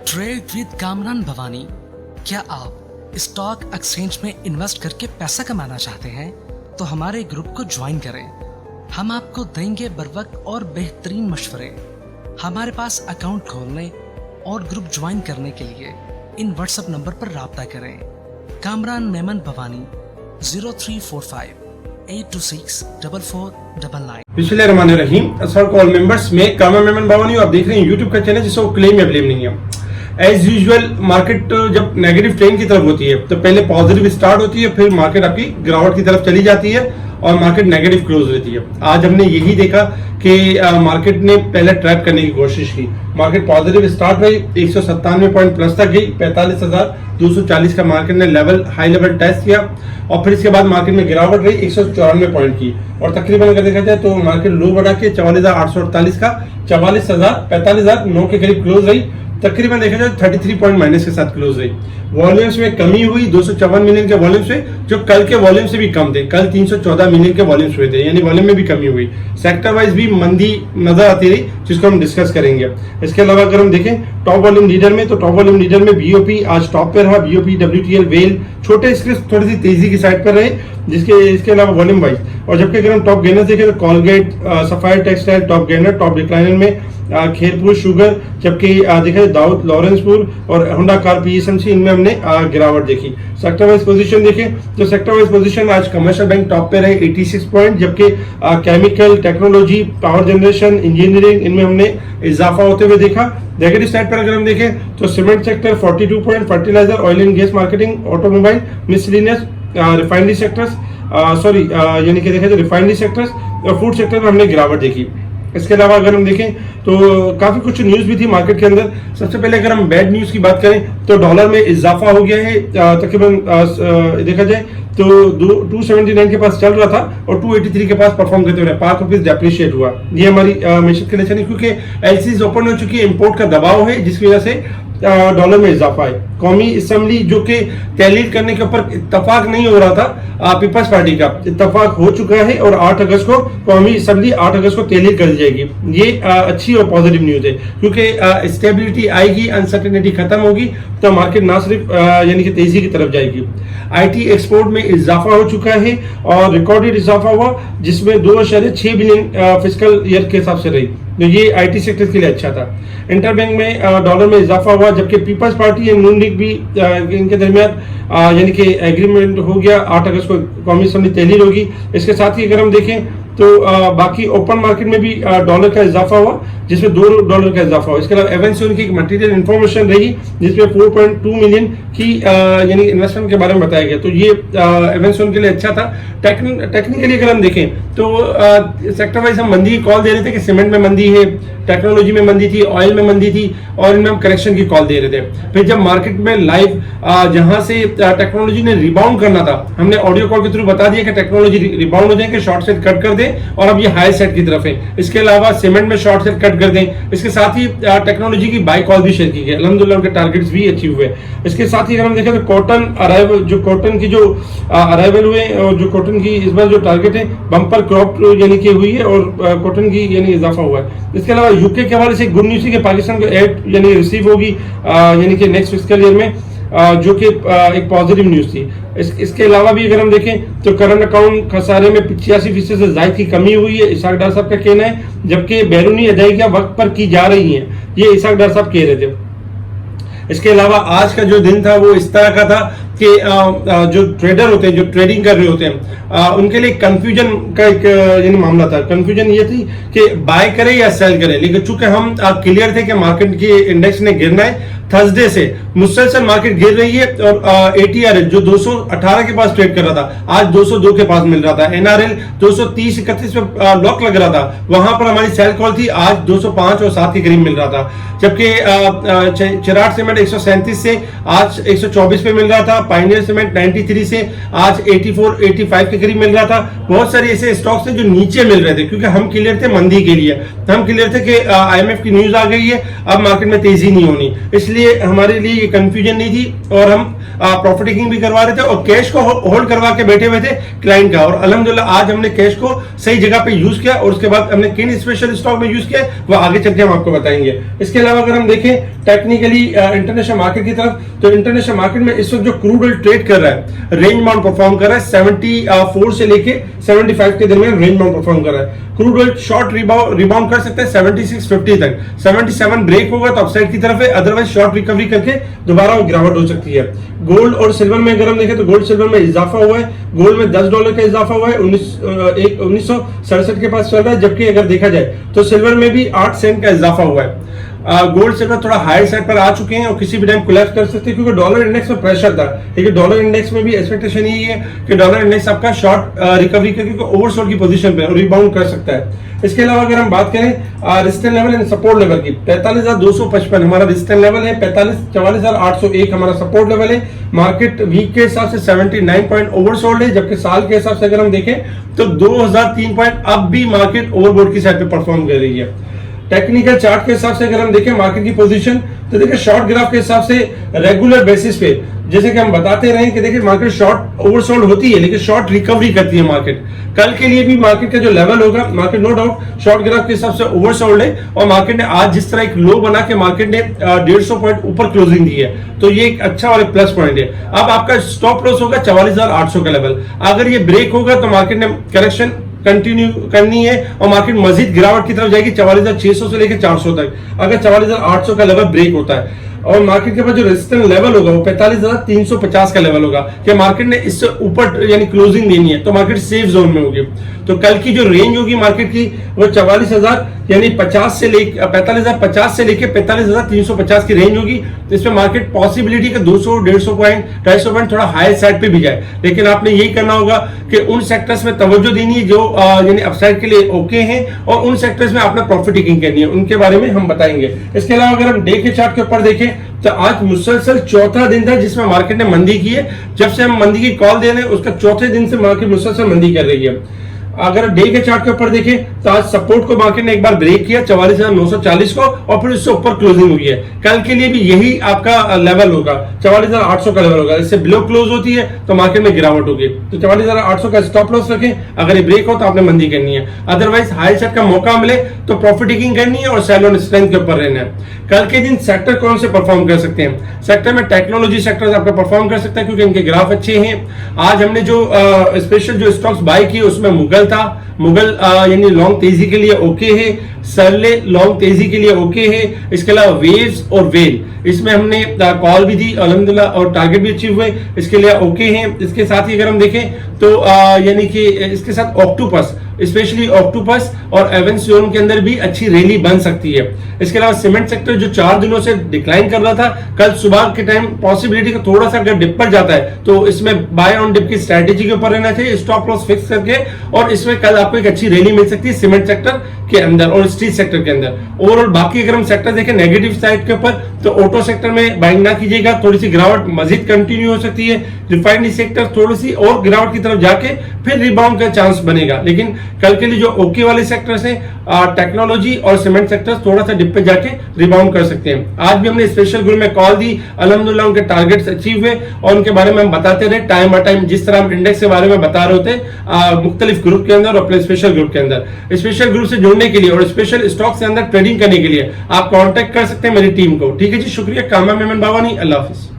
Trade with Kamran Bhavani. क्या आप stock exchange में इन्वेस्ट करके पैसा कमाना चाहते हैं तो हमारे ग्रुप को ज्वाइन करें। हम आपको देंगे बर वक्त और बेहतरीन मशवरे। हमारे पास अकाउंट खोलने और ग्रुप ज्वाइन करने के लिए इन व्हाट्सएप नंबर पर राब्ता करें। कामरान मेमन भवानी 0345 826 4499। बिस्मिल्लाहिर्रहमानिर्रहीम। अस्सलाम वालेकुम मेंबर्स, मैं कामरान मेमन भवानी हूं। आप देख रहे हैं यूट्यूब का चैनल जिसको क्लेम या ब्लेम नहीं है। एज यूजुअल मार्केट जब नेगेटिव ट्रेंड की तरफ होती है तो पहले पॉजिटिव स्टार्ट होती है, फिर मार्केट आपकी गिरावट की तरफ चली जाती है और मार्केट नेगेटिव क्लोज रहती है। आज हमने यही देखा कि मार्केट ने पहले ट्रैप करने की कोशिश की। मार्केट पॉजिटिव स्टार्ट रही, 197 पॉइंट प्लस तक गई, 45,240 का मार्केट ने हाई लेवल टेस्ट किया और फिर इसके बाद मार्केट में गिरावट रही 194 पॉइंट की और तकरीबन अगर देखा जाए तो मार्केट लो बढ़ा के 44,848 का 45,9 के करीब क्लोज रही। तकरीबन देखा जाए 33 पॉइंट माइनस के साथ क्लोज रही। वॉल्यूम्स में कमी हुई 254 मिलियन के वॉल्यूम्स में, जो कल के वॉल्यूम से भी कम थे। कल 314 मिलियन के वॉल्यूम्स हुए थे, यानी वॉल्यूम में भी कमी हुई। सेक्टर वाइज भी मंदी नजर आती रही, जिसको हम डिस्कस करेंगे। इसके अलावा अगर हम देखें टॉप वॉल्यूम लीडर में, तो टॉप वॉल्यूम लीडर में बीओपी आज टॉप पे रहा। बीओपी, WTL, वेल छोटे स्क्रिप्ट थोड़ी सी तेजी की साइड पर रहे, इसके अलावा वॉल्यूम वाइज। और जबकि अगर हम टॉप गेनर देखें तो Colgate, Sapphire textile top gainer, top decliner में खेरपुर शुगर, जबकि देखा जाए दाऊद लॉरेंसपुर और होंडा कार PSMC, इनमें हमने गिरावट देखी। सेक्टर वाइज पोजीशन देखें तो सेक्टर वाइज पोजीशन आज कमर्शियल बैंक टॉप पे रहे 86 पॉइंट, जबकि chemical, technology, power generation, engineering, इनमें हमने इजाफा होते हुए देखा। नेगेटिव साइड पर अगर हम देखें तो cement sector 42 point, fertiliser, oil and gas, marketing, automobile, miscellaneous, refinery sectors यानी कि देखा जाए रिफाइनरी सेक्टर्स और फूड सेक्टर में हमने गिरावट देखी। इसके अलावा अगर हम देखें तो काफी कुछ न्यूज भी थी मार्केट के अंदर। सबसे पहले अगर हम बैड न्यूज की बात करें तो डॉलर में इजाफा हो गया है। तकरीबन देखा जाए तो 279 के पास चल रहा था और 283 के पास परफॉर्म करते हुए ₹5 डेप्रिशिएट हुआ। ये हमारी मैशत के लिए नहीं, क्योंकि एलसीज ओपन हो चुकी है, इंपोर्ट का दबाव है, जिसकी वजह से डॉलर में इजाफा है। कौमी असेंबली जो कि तहलील करने के ऊपर इत्तफाक नहीं हो रहा था, पीपल्स पार्टी का इत्तफाक हो चुका है और 8 अगस्त को कौमी असेंबली 8 अगस्त को तहलील कर दी जाएगी। ये अच्छी और पॉजिटिव न्यूज है, क्योंकि स्टेबिलिटी आएगी, अनसर्टेनिटी खत्म होगी तो मार्केट ना सिर्फ यानी कि तेजी की तरफ जाएगी। IT एक्सपोर्ट में इजाफा हो चुका है और रिकॉर्डेड इजाफा हुआ, जिसमें 2.6 बिलियन फिस्कल ईयर के हिसाब से रही, तो ये IT सेक्टर के लिए अच्छा था। इंटरबैंक में डॉलर में इजाफा हुआ, जबकि पीपल्स पार्टी और नून लीग भी इनके दरमियान यानी कि एग्रीमेंट हो गया। 8 अगस्त को कौमी असेंबली तहलील होगी। इसके साथ ही अगर हम देखें तो बाकी ओपन मार्केट में भी डॉलर का इजाफा हुआ, जिसमें $2 का इजाफा हुआ। इसके अलावा एवेंस की एक मटेरियल इन्फॉर्मेशन रही, जिसमें 4.2 मिलियन की यानी इन्वेस्टमेंट के बारे में बताया गया, तो ये एवेंस के लिए अच्छा था। टेक्निकली अगर हम देखें तो सेक्टर वाइज हम मंदी की कॉल दे रहे थे कि सीमेंट में मंदी है, टेक्नोलॉजी में मंदी थी, ऑयल में मंदी थी और इनमें हम करेक्शन की कॉल दे रहे थे। फिर जब मार्केट में लाइव जहां से टेक्नोलॉजी ने रिबाउंड करना था, हमने ऑडियो कॉल के थ्रू बता दिया कि टेक्नोलॉजी रिबाउंड हो जाएंगे, शॉर्ट सेल कट कर दें और अब ये हाई सेट की तरफ है। इसके अलावा सीमेंट में शॉर्ट सेल कट कर दें। इसके साथ ही टेक्नोलॉजी की बाय कॉल भी शेयर की गई, अल्हम्दुलिल्लाह उनके टारगेट्स भी अचीव हुए। इसके साथ ही अगर हम देखें तो कॉटन अराइवल, जो कॉटन की जो अराइवल हुए और जो कॉटन की इस बार जो टारगेट है बम्पर क्रॉप यानी कि हुई है और कॉटन की यानी इजाफा हुआ है। इसके अलावा यूके के हवाले से गुड न्यूज है कि पाकिस्तान को एड यानी रिसीव होगी यानी कि नेक्स्ट फिस्कल ईयर में, जो कि एक पॉजिटिव न्यूज थी। इसके अलावा भी अगर हम देखें तो करंट अकाउंट खसारे में 85% से ज्यादा की कमी हुई है, इसाक डार साहब का कहना है, जबकि बैरूनी अदायगियां वक्त पर की जा रही हैं, ये इसाक डार साहब कह रहे थे। इसके अलावा आज का जो दिन था वो इस तरह का था कि जो ट्रेडर होते हैं, जो ट्रेडिंग कर रहे होते हैं, उनके लिए कंफ्यूजन का एक यानी मामला था। कंफ्यूजन ये थी कि बाय करें या सेल करें, लेकिन चूंकि हम क्लियर थे कि मार्केट की इंडेक्स ने गिरना है, थर्सडे से मुसलसल मार्केट गिर रही है और ATRL जो 218 के पास ट्रेड कर रहा था आज 202 के पास मिल रहा था। NRL 230-31 पे लॉक लग रहा था, वहां पर हमारी सेल कॉल थी, आज 205 और 7 के करीब मिल रहा था। जबकि चिराग सीमेंट 137 से आज 124 पे मिल रहा था। पायनियर सीमेंट 93 से आज 84-85 के करीब मिल रहा था। बहुत सारे ऐसे स्टॉक्स थे जो नीचे मिल रहे थे, क्योंकि हम क्लियर थे मंदी के लिए, हम क्लियर थे कि IMF की न्यूज आ गई है, अब मार्केट में तेजी नहीं होनी, इसलिए हमारे लिए ये कंफ्यूजन नहीं थी और हम प्रॉफिट टेकिंग भी करवा रहे थे और कैश को होल्ड करवा के बैठे हुए थे क्लाइंट का। और अल्हम्दुलिल्लाह आज हमने कैश को सही जगह पे यूज किया और उसके बाद हमने किन स्पेशल स्टॉक में यूज किया वो आगे चल के हम आपको बताएंगे। इसके अलावा अगर हम देखें टेक्निकली इंटरनेशनल मार्केट की तरफ, तो इंटरनेशनल मार्केट में इस वक्त जो क्रूड ऑयल ट्रेड कर रहा है रेंज बाउंड परफॉर्म कर रहा है, 74 से लेके 75 के दरमियान रेंज बाउंड परफॉर्म कर रहा है। क्रूड ऑयल शॉर्ट रिबाउंड कर सकते हैं 76.50 तक, 77 ब्रेक होगा तो अपसाइड की तरफ है, अदरवाइज शॉर्ट रिकवरी करके दोबारा वो गिरावट हो सकती है। गोल्ड और सिल्वर में अगर हम देखें तो गोल्ड सिल्वर में इजाफा हुआ है, गोल्ड में $10 का इजाफा हुआ है, 1967 के पास चल रहा है, जबकि अगर देखा जाए तो सिल्वर में भी 8 सेंट का इजाफा हुआ है। गोल्ड सिल्वर थोड़ा हायर साइड पर आ चुके हैं और किसी भी टाइम कोलैप्स कर सकते हैं क्योंकि डॉलर इंडेक्स में प्रेशर था, लेकिन डॉलर इंडेक्स में भी एक्सपेक्टेशन यही है कि डॉलर इंडेक्स आपका शॉर्ट रिकवरी करके ओवरसोल्ड की पोजीशन पे रिबाउंड कर सकता है। इसके अलावा अगर हम बात करें resistance level and support level की, 45,255 हमारा रेजिस्टेंस लेवल है, 44,801 हमारा सपोर्ट लेवल है। मार्केट वीक के हिसाब से 79 पॉइंट ओवरसोल्ड है, जबकि साल के हिसाब से अगर हम देखें तो 2003 पॉइंट अब भी मार्केट ओवरबोट की साइड पे परफॉर्म कर रही है। टेक्निकल चार्ट के हिसाब से अगर हम देखें मार्केट की पोजीशन, तो देखिए शॉर्ट ग्राफ के हिसाब से रेगुलर बेसिस पे जैसे कि हम बताते रहे कि देखिए मार्केट शॉर्ट ओवरसोल्ड होती है लेकिन शॉर्ट रिकवरी करती है मार्केट। कल के लिए भी मार्केट का जो लेवल होगा, market no doubt short graph के हिसाब से ओवरसोल्ड है और मार्केट ने आज जिस तरह एक लो बना के मार्केट ने 150 पॉइंट ऊपर क्लोजिंग दी है, तो ये एक अच्छा और एक प्लस पॉइंट है। अब आपका स्टॉप लॉस होगा 44,800 का लेवल, अगर ये ब्रेक होगा तो मार्केट ने करेक्शन कंटिन्यू करनी है और मार्केट मजीद गिरावट की तरफ जाएगी 44,600 से लेकर 400 तक, अगर 44,800 का लेवल ब्रेक होता है। और मार्केट के पास जो रेजिस्टेंस लेवल होगा वो 45,350 का लेवल होगा कि मार्केट ने इससे ऊपर यानी क्लोजिंग देनी है तो मार्केट सेफ जोन में होगी। तो कल की जो रेंज होगी मार्केट की वो 44,000 यानी 50 से लेकर 45,050 से लेकर 45,350 की रेंज होगी। तो इसमें मार्केट पॉसिबिलिटी का 200, 150 पॉइंट, 250 पॉइंट थोड़ा हायर साइड पे भी जाए, लेकिन आपने यही करना होगा कि उन सेक्टर्स में तवज्जो देनी है जो यानी अपसाइड के लिए ओके हैं और उन सेक्टर्स में आपने प्रॉफिट टेकिंग करनी है, उनके बारे में हम बताएंगे। इसके अलावा अगर हम डे के चार्ट के ऊपर देखें तो आज मुसलसल चौथा दिन था जिसमें मार्केट ने मंदी की है। जब से हम मंदी की कॉल दे रहे हैं उसका चौथे दिन से मार्केट मुसलसल मंदी कर रही है। अगर डे के चार्ट के ऊपर देखें तो आज सपोर्ट को मार्केट ने एक बार ब्रेक किया 44,940 को और फिर उससे ऊपर क्लोजिंग हुई है। कल के लिए भी यही आपका लेवल होगा, 44,800 का लेवल होगा। इससे बिलो क्लोज होती है तो मार्केट में गिरावट होगी, तो 44,800 का स्टॉप लॉस रखें। अगर ये ब्रेक हो तो आपने मंदी करनी है, अदरवाइज हाई सेट का मौका मिले तो प्रॉफिट टेकिंग करनी है और सेल ऑन स्ट्रेंथ के ऊपर रहना है। कल के दिन सेक्टर कौन से परफॉर्म कर सकते हैं? सेक्टर में टेक्नोलॉजी सेक्टर आपका परफॉर्म कर सकता है क्योंकि इनके ग्राफ अच्छे हैं। आज हमने जो स्पेशल जो स्टॉक्स बाय किए उसमें मुगल था, मुगल यानी लॉन्ग तेजी के लिए ओके है, सरले लॉन्ग तेजी के लिए ओके है। इसके अलावा वेव्स और वेल इसमें हमने कॉल भी दी अल्हम्दुलिल्लाह और टारगेट भी अचीव हुए, इसके लिए ओके हैं। इसके साथ ही अगर हम देखें तो यानी कि इसके साथ ऑक्टोपस, स्पेशली ऑक्टोपस और एवेंसियन के अंदर भी अच्छी रैली बन सकती है। इसके अलावा सीमेंट सेक्टर जो 4 दिनों से डिक्लाइन कर रहा था, कल सुबह के टाइम पॉसिबिलिटी का थोड़ा सा अगर डिप पर जाता है तो इसमें बाय ऑन डिप की स्ट्रेटेजी के ऊपर रहना चाहिए, स्टॉप लॉस फिक्स करके, और इसमें कल आपको एक अच्छी रैली मिल सकती है सीमेंट सेक्टर के अंदर और स्टील सेक्टर के अंदर। ओवरऑल बाकी अगर हम सेक्टर देखें नेगेटिव साइड के ऊपर तो ऑटो सेक्टर में बाइंग ना कीजिएगा, थोड़ी सी गिरावट मजीद कंटिन्यू हो सकती है। रिफाइनरी सेक्टर थोड़ी सी और गिरावट की तरफ जाके फिर रिबाउंड का चांस बनेगा, लेकिन कल के लिए जो ओके वाले सेक्टर्स हैं टेक्नोलॉजी और सीमेंट सेक्टर थोड़ा सा डिप पे जाके रिबाउंड कर सकते हैं। आज भी हमने स्पेशल ग्रुप में कॉल दी, अल्हम्दुलिल्लाह उनके टारगेट्स अचीव हुए और उनके बारे में हम बताते रहे टाइम बाय टाइम, जिस तरह हम इंडेक्स के बारे में बता रहे होते मुख्तलिफ ग्रुप के अंदर और अपने स्पेशल ग्रुप के अंदर। स्पेशल ग्रुप से जुड़ने के लिए और स्पेशल स्टॉक्स के अंदर ट्रेडिंग करने के लिए आप कांटेक्ट कर सकते हैं मेरी टीम को। ठीक है जी, शुक्रिया। कामा मेमन बावानी, अल्लाह हाफिज।